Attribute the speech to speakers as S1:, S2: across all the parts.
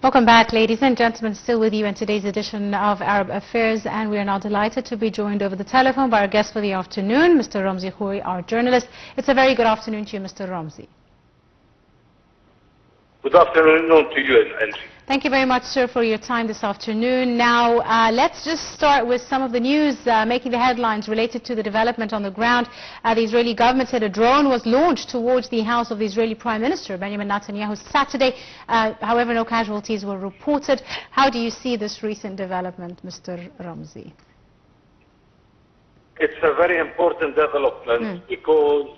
S1: Welcome back, ladies and gentlemen. Still with you in today's edition of Arab Affairs, and we are now delighted to be joined over the telephone by our guest for the afternoon, Mr. Ramzy Khoury, our journalist. It's a very good afternoon to you, Mr. Ramzy.
S2: Good afternoon to you, Angie.
S1: Thank you very much, sir, for your time this afternoon. Now, let's just start with some of the news making the headlines related to the development on the ground. The Israeli government said a drone was launched towards the house of the Israeli Prime Minister, Benjamin Netanyahu, Saturday. However, no casualties were reported. How do you see this recent development, Mr. Ramzy?
S2: It's a very important development because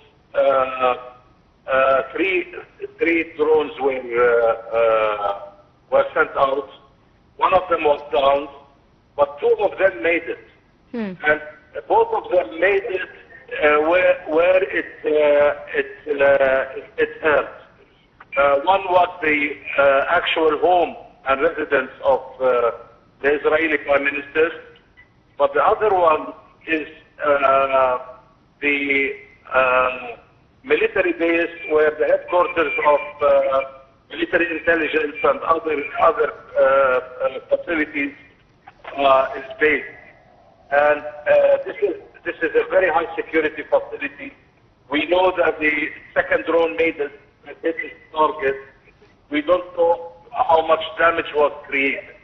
S2: three drones were sent out. One of them was downed, but two of them made it. And both of them made it where it hurt. One was the actual home and residence of the Israeli Prime Minister, but the other one is the military base where the headquarters of military intelligence and other facilities is based. And this is a very high security facility. We know that the second drone made its target. We don't know how much damage was created.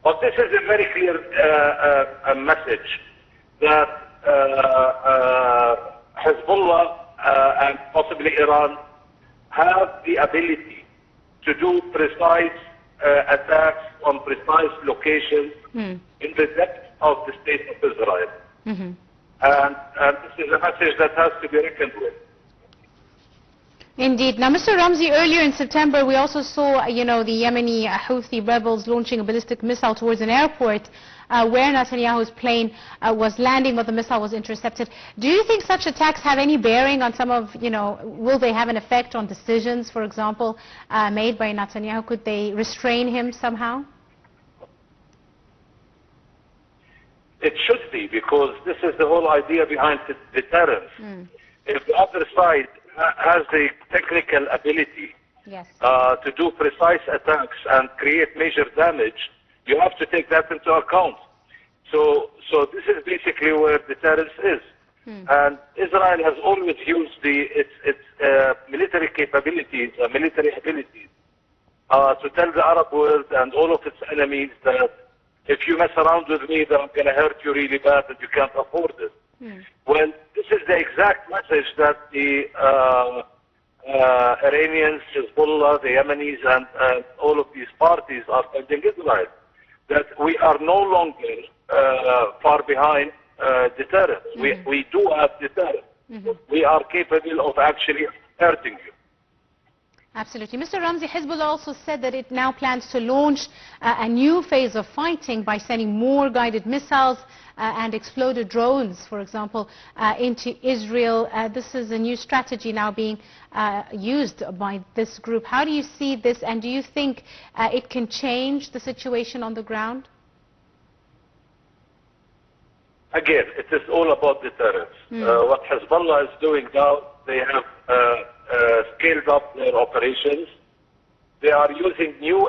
S2: But this is a very clear message that Hezbollah and possibly Iran have the ability to do precise attacks on precise locations in the depth of the state of Israel. And this is a message that has to be reckoned with.
S1: Indeed. Now, Mr. Ramzy, earlier in September, we also saw, the Yemeni Houthi rebels launching a ballistic missile towards an airport where Netanyahu's plane was landing, but the missile was intercepted. Do you think such attacks have any bearing on some of, will they have an effect on decisions, for example, made by Netanyahu? Could they restrain him somehow?
S2: It should be, because this is the whole idea behind deterrence. If the other side has the technical ability to do precise attacks and create major damage, you have to take that into account. So this is basically where deterrence is. And Israel has always used its military capabilities, military abilities, to tell the Arab world and all of its enemies that if you mess around with me, then I'm going to hurt you really bad and you can't afford it. Well, this is the exact message that the Iranians, Hezbollah, the Yemenis, and all of these parties are telling Israel, that we are no longer far behind deterrence. We do have deterrence. We are capable of actually hurting you.
S1: Absolutely. Mr. Ramzy, Hezbollah also said that it now plans to launch a new phase of fighting by sending more guided missiles and exploded drones, for example, into Israel. This is a new strategy now being used by this group. How do you see this, and do you think it can change the situation on the ground?
S2: Again, it is all about deterrence. What Hezbollah is doing now, they have scaled up their operations. They are using new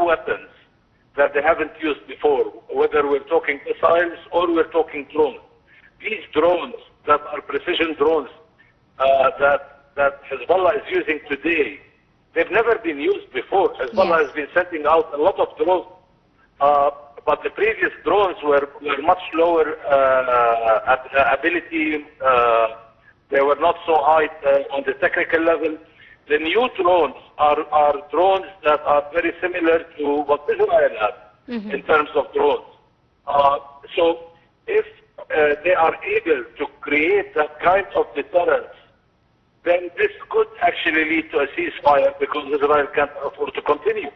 S2: weapons that they haven't used before, whether we're talking missiles or we're talking drones. These drones that are precision drones that Hezbollah is using today, they've never been used before. Hezbollah has been sending out a lot of drones, but the previous drones were much lower ability. They were not so high on the technical level. The new drones are drones that are very similar to what Israel has in terms of drones. So if they are able to create that kind of deterrence, then this could actually lead to a ceasefire, because Israel can't afford to continue.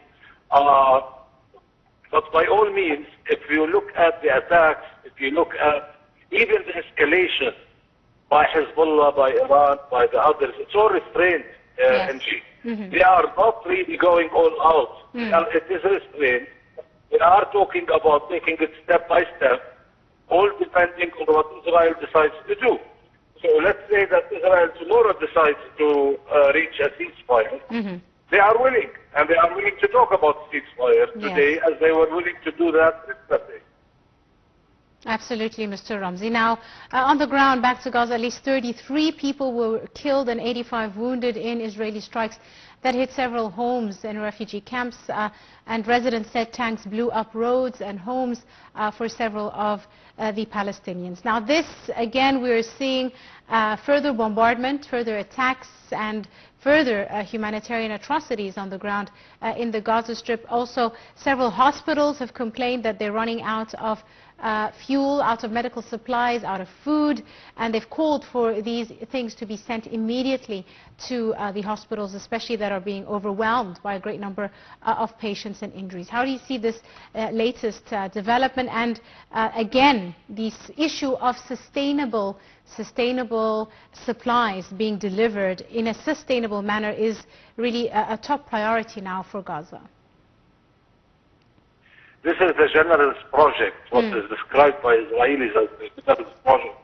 S2: But by all means, if you look at the attacks, if you look at even the escalation by Hezbollah, by Iran, by the others, it's all restrained, They are not really going all out. It is restrained. They are talking about taking it step by step, all depending on what Israel decides to do. So let's say that Israel tomorrow decides to reach a ceasefire. They are willing, and they are willing to talk about ceasefire today, as they were willing to do that yesterday.
S1: Absolutely, Mr. Ramzy. Now, on the ground, back to Gaza, at least 33 people were killed and 85 wounded in Israeli strikes that hit several homes and refugee camps, and residents said tanks blew up roads and homes for several of the Palestinians. Now this, again, we are seeing further bombardment, further attacks, and further humanitarian atrocities on the ground in the Gaza Strip. Also, several hospitals have complained that they're running out of fuel, out of medical supplies, out of food, and they've called for these things to be sent immediately to the hospitals, especially that are being overwhelmed by a great number of patients and injuries. How do you see this latest development, and again, this issue of sustainable supplies being delivered in a sustainable manner is really a top priority now for Gaza?
S2: This is the General's project, what is described by Israelis as the Deterrence project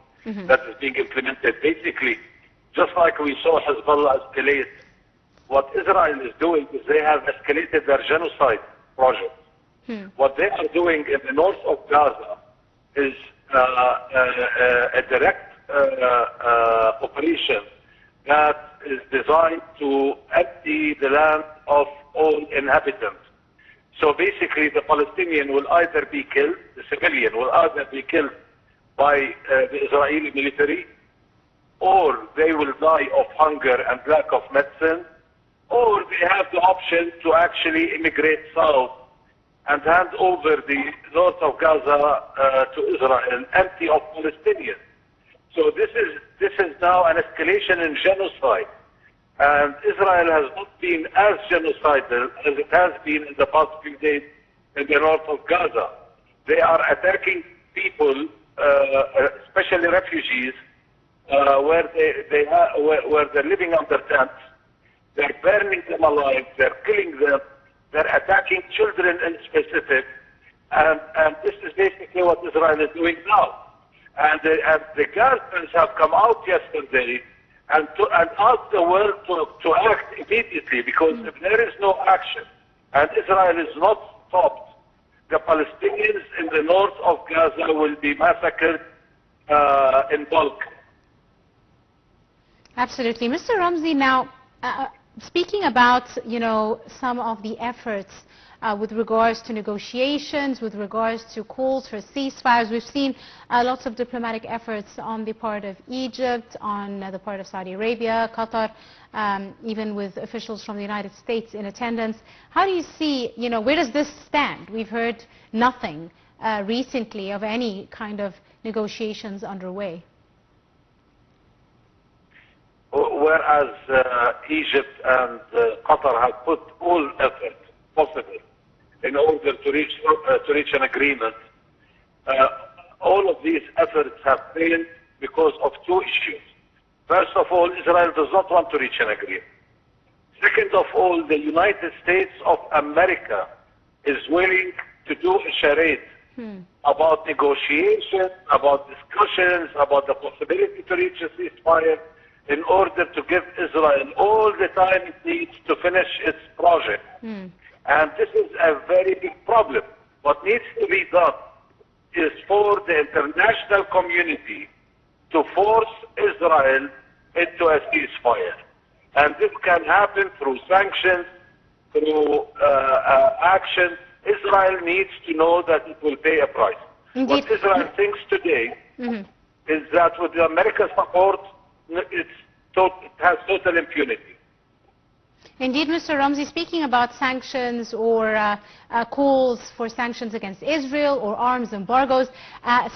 S2: that is being implemented. Basically, just like we saw Hezbollah escalate, what Israel is doing is they have escalated their genocide project. What they are doing in the north of Gaza is a direct operation that is designed to empty the land of all inhabitants. So basically the Palestinian will either be killed, the civilian will either be killed by the Israeli military, or they will die of hunger and lack of medicine, or they have the option to actually immigrate south and hand over the north of Gaza to Israel, empty of Palestinians. So this is now an escalation in genocide. And Israel has not been as genocidal as it has been in the past few days in the north of Gaza. They are attacking people, especially refugees, where they're living under tents. They're burning them alive. They're killing them. They're attacking children in specific. And this is basically what Israel is doing now. And the Gazans have come out yesterday and ask the world to act immediately, because if there is no action and Israel is not stopped, the Palestinians in the north of Gaza will be massacred in bulk.
S1: Absolutely. Mr. Ramzy, now speaking about, some of the efforts with regards to negotiations, with regards to calls for ceasefires. We've seen lots of diplomatic efforts on the part of Egypt, on the part of Saudi Arabia, Qatar, even with officials from the United States in attendance. How do you see, where does this stand? We've heard nothing recently of any kind of negotiations underway.
S2: Whereas Egypt and Qatar have put all effort possible in order to reach an agreement, all of these efforts have failed because of two issues. First of all, Israel does not want to reach an agreement. Second of all, the United States of America is willing to do a charade about negotiations, about discussions, about the possibility to reach a ceasefire, in order to give Israel all the time it needs to finish its project. And this is a very big problem. What needs to be done is for the international community to force Israel into a ceasefire. And this can happen through sanctions, through action. Israel needs to know that it will pay a price. Indeed. What Israel thinks today is that with the American support, it has total impunity.
S1: Indeed, Mr. Ramzy, speaking about sanctions or calls for sanctions against Israel or arms embargoes,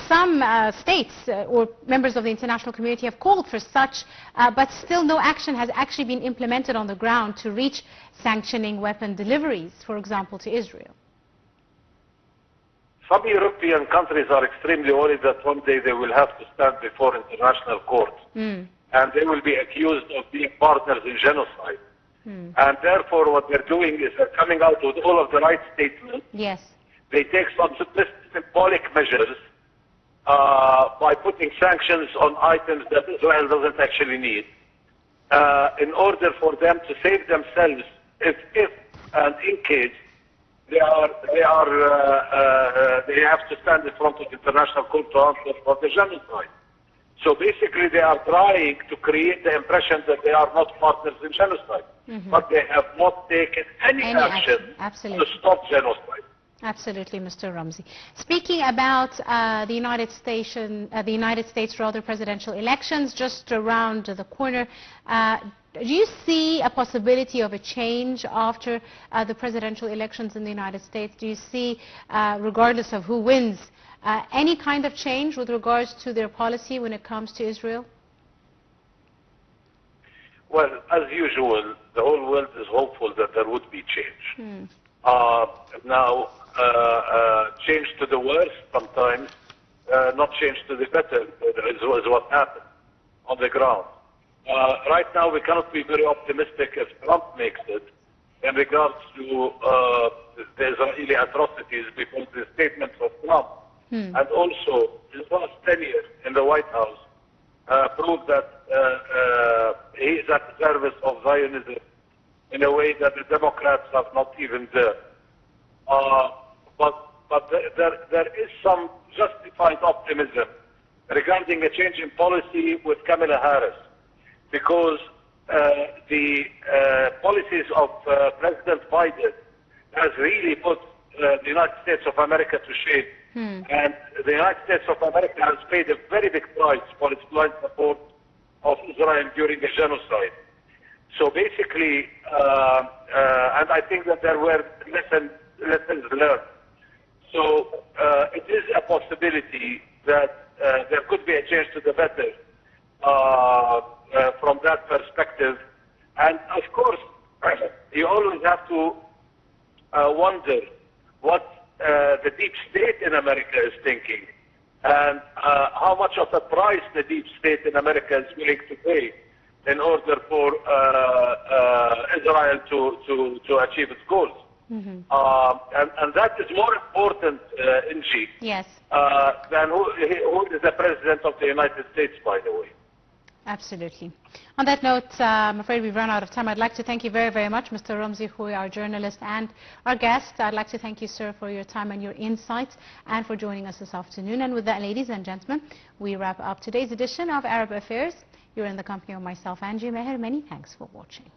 S1: some states or members of the international community have called for such, but still no action has actually been implemented on the ground to reach sanctioning weapon deliveries, for example, to Israel.
S2: Some European countries are extremely worried that one day they will have to stand before international court. And they will be accused of being partners in genocide. And therefore what they're doing is they're coming out with all of the right statements.
S1: Yes.
S2: They take some symbolic measures by putting sanctions on items that Israel doesn't actually need in order for them to save themselves if and in case they have to stand in front of the international court to answer for the genocide. So basically, they are trying to create the impression that they are not partners in genocide, but they have not taken any action to stop genocide.
S1: Absolutely, Mr. Ramzy. Speaking about the United States presidential elections just around the corner, do you see a possibility of a change after the presidential elections in the United States? Do you see, regardless of who wins, any kind of change with regards to their policy when it comes to Israel?
S2: Well, as usual, the whole world is hopeful that there would be change. Now, change to the worse sometimes, not change to the better is what happened on the ground. Right now, we cannot be very optimistic if Trump makes it in regards to the Israeli atrocities, because the statements of Trump and also his last tenure in the White House prove that he is at the service of Zionism in a way that the Democrats have not even done. But there is some justified optimism regarding a change in policy with Kamala Harris, because the policies of President Biden has really put the United States of America to shame. And the United States of America has paid a very big price for its blind support of Israel during the genocide. So basically, and I think that there were lessons learned. So it is a possibility that there could be a change to the better from that perspective. And of course, you always have to wonder what the deep state in America is thinking, and how much of a price the deep state in America is willing to pay in order for Israel to achieve its goals. And that is more important, Inji, than who is the President of the United States, by the way.
S1: Absolutely. On that note, I'm afraid we've run out of time. I'd like to thank you very, very much, Mr. Ramzy Khoury, our journalist and our guest. I'd like to thank you, sir, for your time and your insights and for joining us this afternoon. And with that, ladies and gentlemen, we wrap up today's edition of Arab Affairs. You're in the company of myself, Angie Meher. Many thanks for watching.